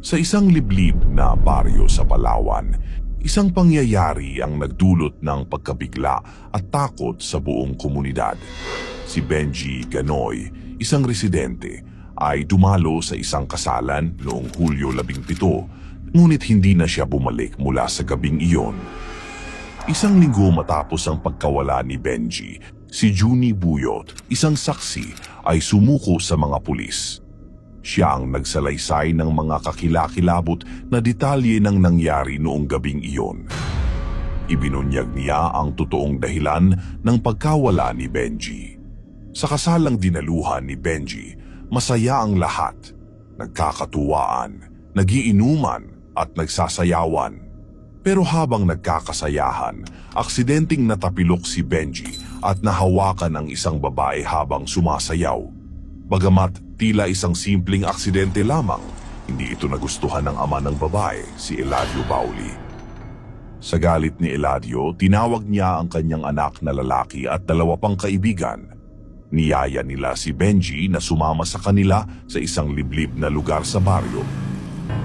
Sa isang liblib na baryo sa Palawan, isang pangyayari ang nagdulot ng pagkabigla at takot sa buong komunidad. Si Benji Ganoy, isang residente, ay dumalo sa isang kasalan noong Hulyo 17, ngunit hindi na siya bumalik mula sa gabing iyon. Isang linggo matapos ang pagkawala ni Benji, si Junie Buyot, isang saksi, ay sumuko sa mga pulis. Siya ang nagsalaysay ng mga kakilakilabot na detalye ng nangyari noong gabing iyon. Ibinunyag niya ang totoong dahilan ng pagkawala ni Benji. Sa kasalang dinaluhan ni Benji, masaya ang lahat. Nagkakatuwaan, nagiinuman at nagsasayawan. Pero habang nagkakasayahan, aksidenteng natapilok si Benji at nahawakan ang isang babae habang sumasayaw. Bagamat tila isang simpleng aksidente lamang, hindi ito nagustuhan ng ama ng babae, si Eladio Bauli. Sa galit ni Eladio, tinawag niya ang kanyang anak na lalaki at dalawa pang kaibigan. Niyaya nila si Benji na sumama sa kanila sa isang liblib na lugar sa baryo.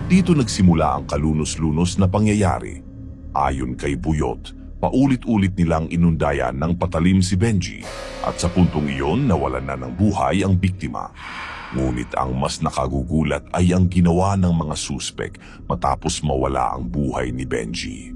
Dito nagsimula ang kalunos-lunos na pangyayari. Ayon kay Buyot, paulit-ulit nilang inundayan ng patalim si Benji at sa puntong iyon nawalan na ng buhay ang biktima. Ngunit ang mas nakagugulat ay ang ginawa ng mga suspek matapos mawala ang buhay ni Benji.